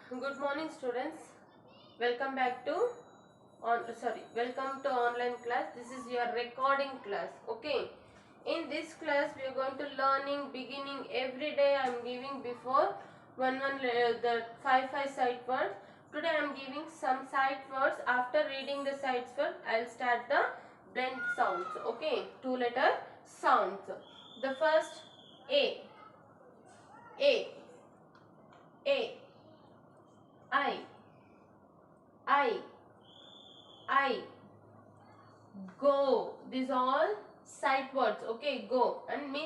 Good morning, students. Welcome back to welcome to online class. This is your recording class. Okay. In this class, we are going to learning beginning every day. I am giving before the five sight words. Today I am giving some sight words. After reading the sight words, I'll start the blend sounds. Okay. Two letter sounds. The first A, A, A, I, I, I, go. These all sight words. Okay, go. And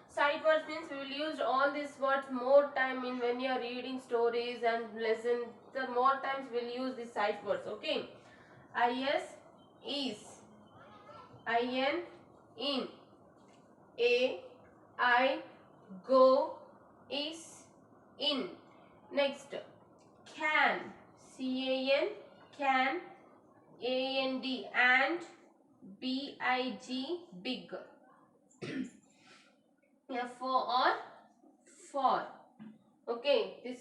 sight words means we will use all these words more time in when you are reading stories and lessons. The more times we'll use these sight words. Okay. Is, in, a, I, go, is, in. Next, can, can, and, big, big. Or for. Okay, this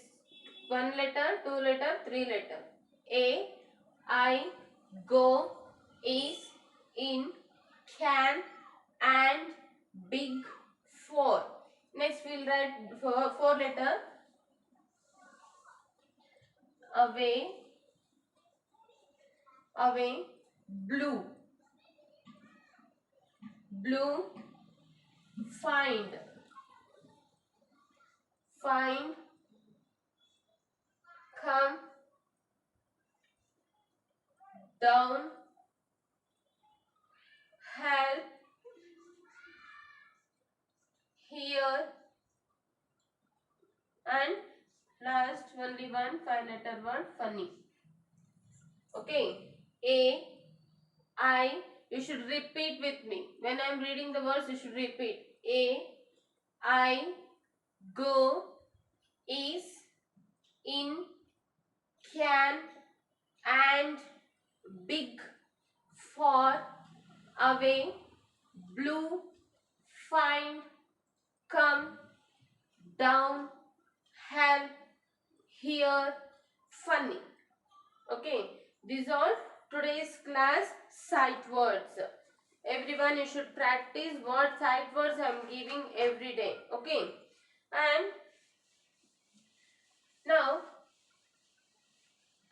one letter, two letter, three letter. A, I, go, is, in, can, and, big, for. Next we'll write four letter. Away, blue, find, come, down, help, here, and last only one five letter word, funny. Okay, A, I, you should repeat with me. When I am reading the words, you should repeat. A, I, go, is, in, can, and, big, for, away, blue, find, come, down, help, here, funny. Okay, these are today's class sight words. Everyone, you should practice what sight words I am giving every day. Okay, and now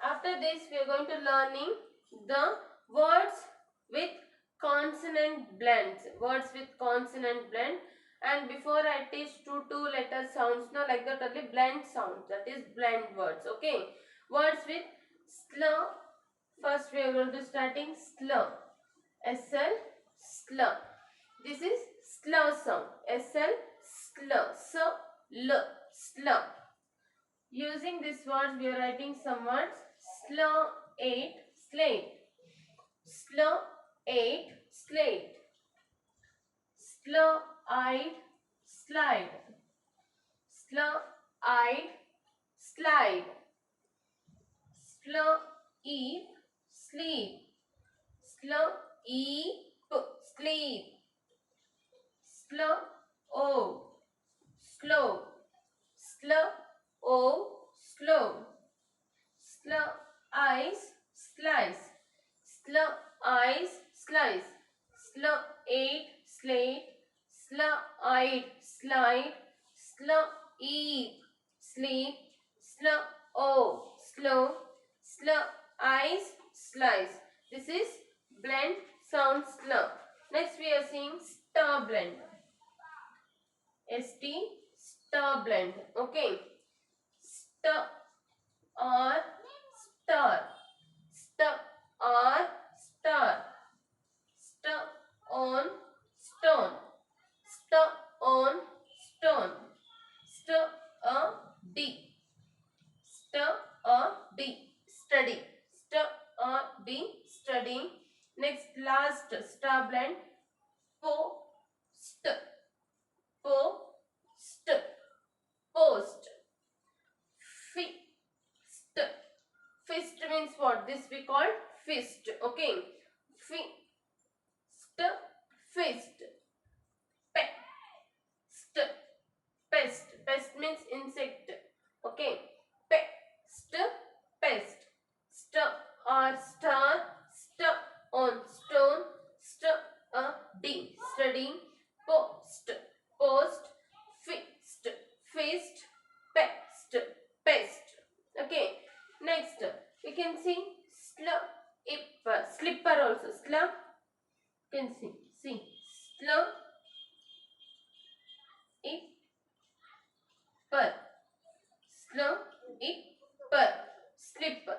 after this we are going to learning the words with consonant blends. Words with consonant blend. And before I teach two letter sounds, no, like that only blend sounds, that is blend words. Okay, words with slur. First we are going to starting slur. SL, slur. This is slur sound. SL, slur. L, slur. Using these words we are writing some words. Slur 8, slate. Slur 8, slate. Slur-eyed, slide. Slur-eyed, slide. Slur-eep, sleep. Slur-eep, sleep. Slur-o, slow. Slur-o, slow. Slur-eyes, slice. Slur-eyes, slice. Slur-8, slate. Slur-eyed, slide. Slur-eep, sleep. Slur-o, slow. Slur-eyes, slice. This is blend sound slur. Next we are seeing star blend. ST, star blend. Okay. Star or star. Star or star. Star on stone. Star on stone. Star a D. Star a D. Study. Star a D. Study. Next last star blend. Post. Post. Post. Fist. Fist means what? This we call fist. Okay. Fist. Fist. Pest. Pest. Pest means insect. Okay. Pest. slipper, slipper,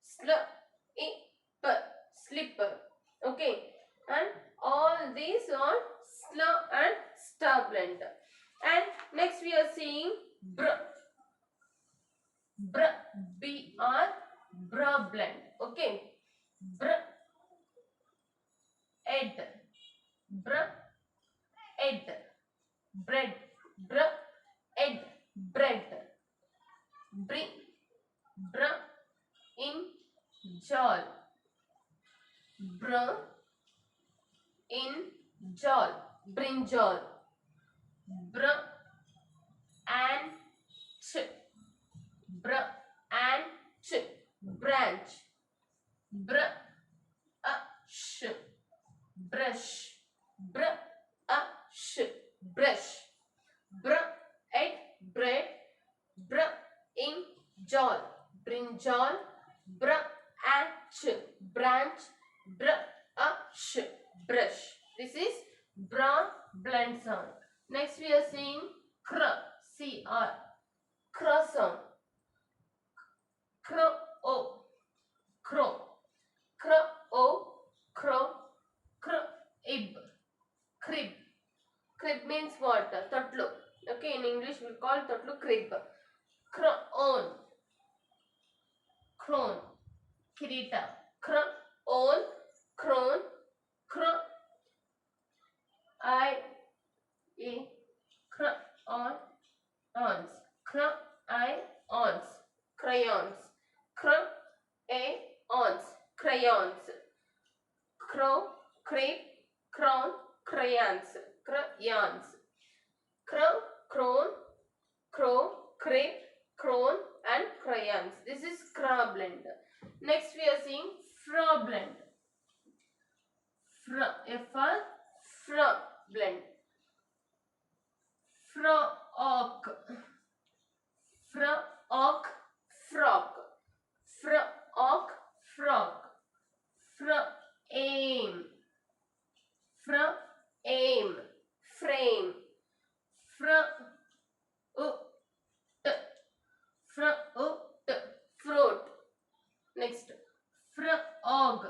slipper, slipper. Okay, and all these are sl and sta blend. And next we are seeing br, br, br blend. Okay, br, ed, br, ed, bread, br, ed, bread, bring, br, in, jol, br, in, jol, brinjal, br, and ch, br, and ch, branch, br, sh, brush, br, sh, brush, br, at bread, br, in, jol, brinjal, br, and ch, branch, br, sh, brush. This is bra blend sound. Next we are seeing cr, cr, cr sound. Cr, o, crow, cr, o, crow, cr, ib, crib. Crib means what? Totlu. Okay, in English we call totlu crib. Crayon, crone, kirita. Crayon, crone, cr, I, e, crayon, ons, crayons, crayons, crayons, crayons, crow, crepe, crown, crayons, crayons, crow, crone, crow, crepe, crone, and crayons. This is cra blend. Next we are seeing fra blend. Fra, fra blend. Frog, frog, frog, frog, frog, frame, frame, frame, fruit, fruit. Next, frog,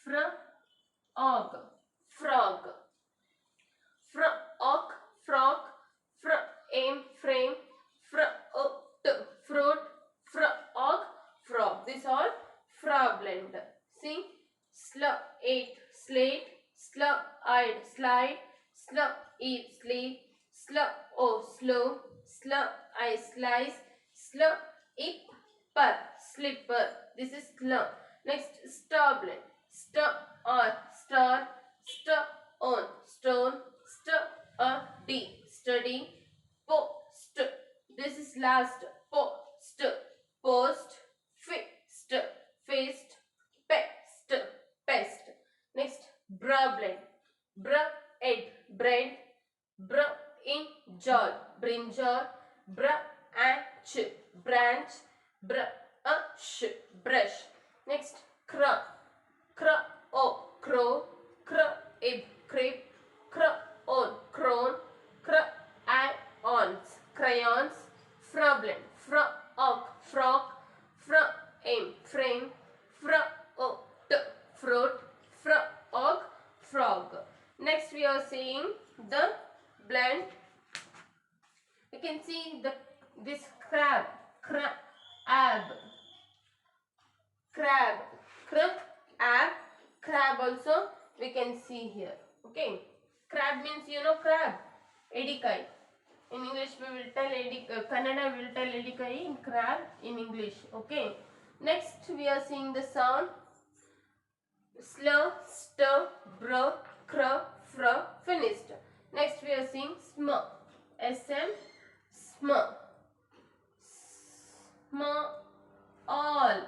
frog, frog, frog, frog, frame, fruit, fruit, frog, frog. This all fra blend. See, slate, slate, slide, slide, sleep, sleep, slow, slice, slipper, slipper. This is sl. Next, star blend. Star, star, on, stone, d, study, post. This is last. Post, fixed, faced, pest. Next, bra blend. Bra, ed, bread, bra, in, jol, brinjal, bra, and ch, branch, bra, sh, brush. Next, cra, o, crow, ib, crepe, on, crone, ons, crayons, fra blend, frog, frame, fruit, frog. Next we are seeing the blend. You can see this crab, crab also we can see here. Okay, crab means you know crab, edikai. In English we will tell Kannada will tell edikai in crab in English. Okay, next we are seeing the sound slur, stir, br, cr, fr, finished. Next we are seeing sm, sm, sm, all,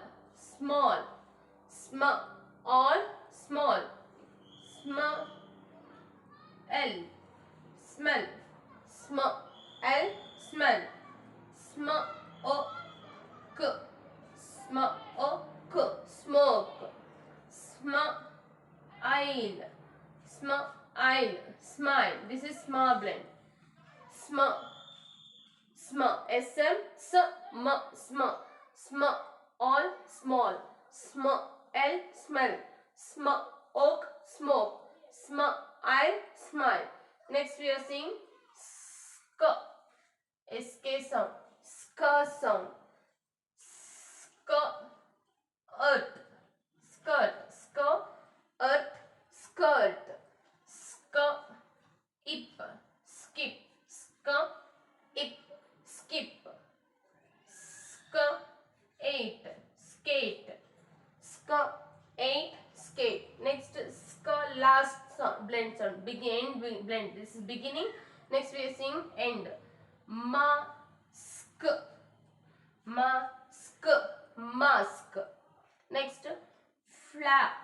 small, all, small, smell, smell, smell, smell, smoke, smoke, smile, smile. This is small blend. sm, sm, sm, sm, all, small, sm, l, smell, sm, oak, smoke, sm, I, smile. Next we are seeing sk, sk sound, sk sound, sk, earth, skirt, sk, earth, skirt, sk, ip, skip, sk, ip, skip, sk, eight, skate, sk, eight, skate. Next sk, last sound, blend sound, begin, blend. This is beginning. Next we are seeing end. Mask, mask, mask. Next flask,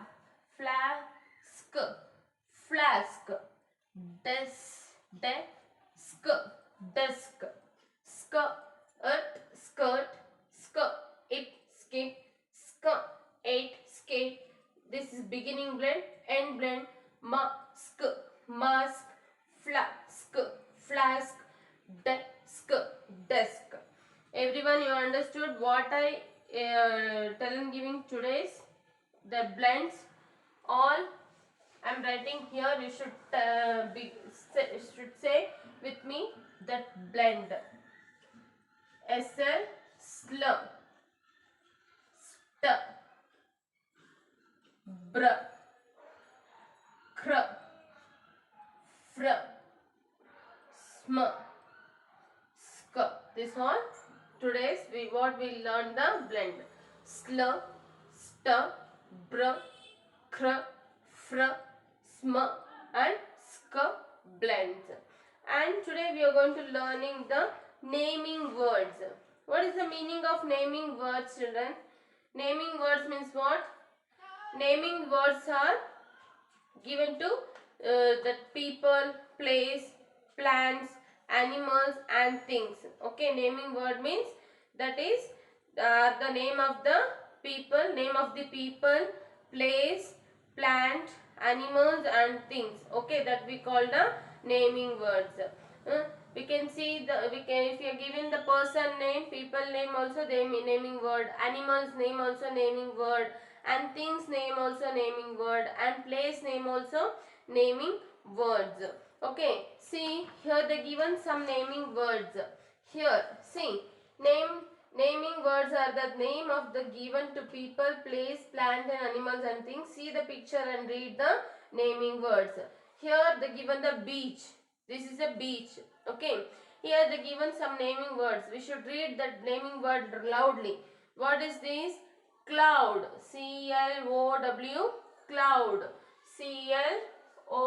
flask, desk, desk, skirt, skirt, it, skip, eight, skate. This is beginning blend, end blend. Mask, mask, flask, flask, desk, desk. Everyone, you understood what I telling giving today's the blends all I am writing here. You should should say with me that blend. SL, sl, st, br, cr, fr, sm, sk. This all today's what we learned the blend. Sl, st, br, cr, fr, sm and sk blends. And today we are going to learning the naming words. What is the meaning of naming words, children? Naming words means what? Naming words are given to the people, place, plants, animals and things. Okay, naming word means that is the name of the people, place, plant, animals and things. Okay, that we call the naming words. We can see if you are given the person name, people name also they naming word, animals name also naming word, and things name also naming word, and place name also naming words. Okay, see here they given some naming words. Here see naming words are the name of the given to people, place, plant and animals and things. See the picture and read the naming words. Here they given the beach. This is a beach. Okay. Here they given some naming words. We should read that naming word loudly. What is this? Cloud. C-L-O-W. Cloud. C-L-O-U-D.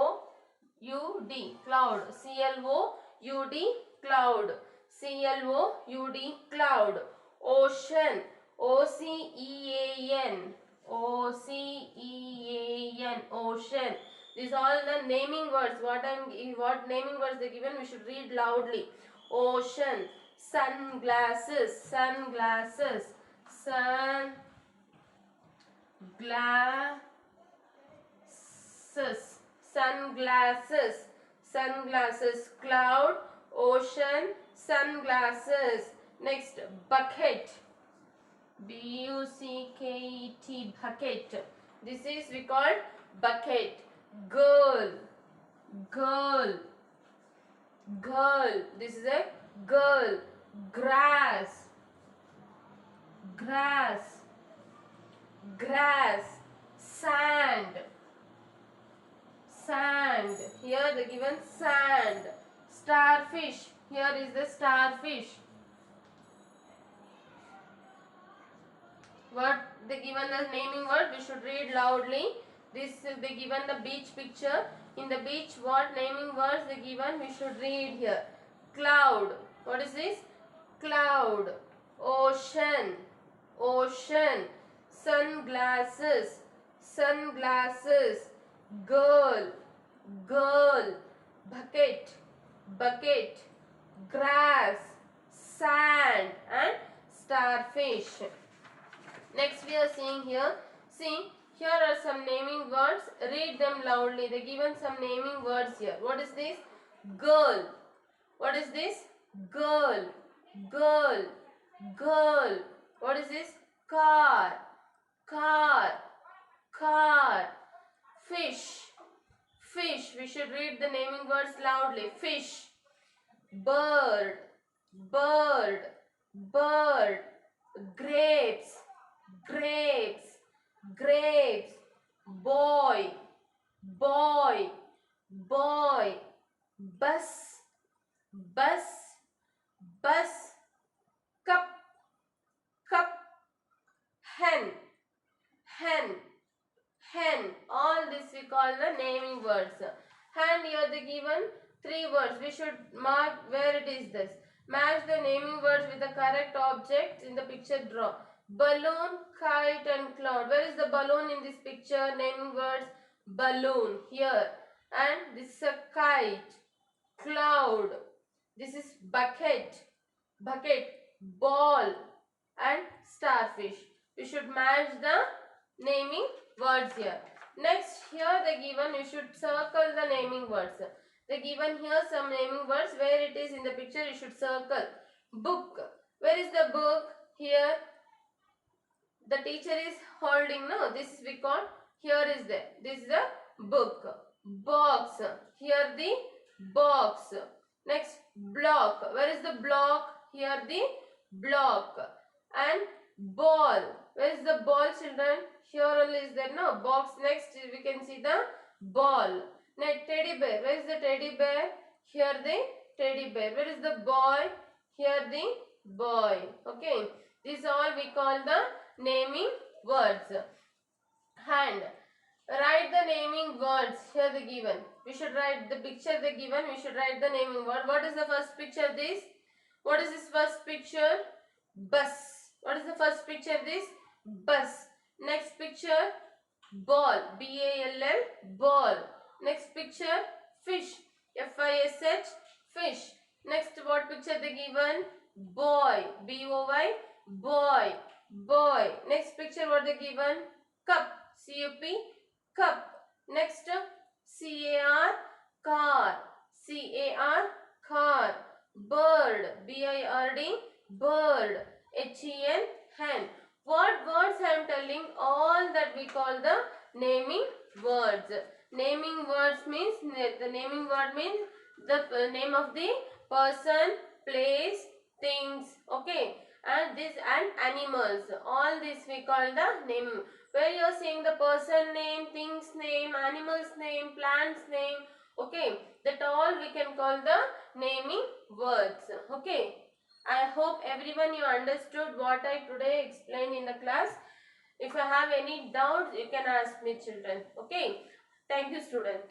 Cloud. C-L-O-U-D. Cloud. C-L-O-U-D. Cloud. Ocean. O-C-E-A-N. O-C-E-A-N. Ocean. These all the naming words. What naming words they given? We should read loudly. Ocean. Sunglasses. Sunglasses. Sunglasses. Sunglasses. Sunglasses. Cloud. Ocean. Sunglasses. Next, bucket. B-U-C-K-E-T. Bucket. This is we call bucket. Girl. Girl. Girl. This is a girl. Grass. Grass. Grass. Sand. Sand. Here they given sand. Starfish. Here is the starfish. What they given the naming word? We should read loudly. This they given the beach picture. In the beach, what naming words they given? We should read here. Cloud. What is this? Cloud. Ocean. Ocean. Sunglasses. Sunglasses. Girl. Girl. Bucket. Bucket. Grass. Sand and starfish. Next we are seeing here. See, here are some naming words. Read them loudly. They given some naming words here. What is this? Girl. What is this? Girl. girl, girl. What is this? Car, car, car. Fish, fish. We should read the naming words loudly. Fish, bird, bird, bird. Grapes, grapes, grapes. Boy, boy, boy. Bus, bus, bus. Cup, cup. Hen, hen, hen. All this we call the naming words. And here they given three words. We should mark where it is this. Match the naming words with the correct object in the picture. Draw balloon, kite and cloud. Where is the balloon in this picture? Naming words balloon here. And this is a kite, cloud. This is bucket, bucket, ball and starfish. We should match the naming words here. Next, here they given, you should circle the naming words. They given here some naming words. Where it is in the picture, you should circle. Book. Where is the book? Here the teacher is holding. No, this is we call. Here is the. This is the book. Box. Here the box. Next, block. Where is the block? Here the block. And ball. Where is the ball, children? Here only is there. No, box. Next we can see the ball. Next, teddy bear. Where is the teddy bear? Here the teddy bear. Where is the boy? Here the boy. Okay. This all we call the naming words. Hand. Write the naming words. Here they given. We should write the picture they given. We should write the naming word. What is the first picture? This. What is this first picture? Bus. What is the first picture? This. Bus. Next picture. Ball. B-A-L-L. Ball. Next picture. Fish. F-I-S-H. Fish. Next what picture they given? Boy. B-O-Y. Boy. Boy. Next picture what they given? Cup. C-U-P. Cup. Next C-A-R. Car. C-A-R. Car. Bird. B-I-R-D. Bird. H-E-N. Hen. What words I am telling? All that we call the naming words. Naming words means, the naming word means the name of the person, place, things. Okay. And this and animals. All this we call the naming. Where you are saying the person name, things name, animals name, plants name. Okay. That all we can call the naming words. Okay. I hope everyone you understood what I today explained in the class. If you have any doubts, you can ask me, children. Okay. Thank you, students.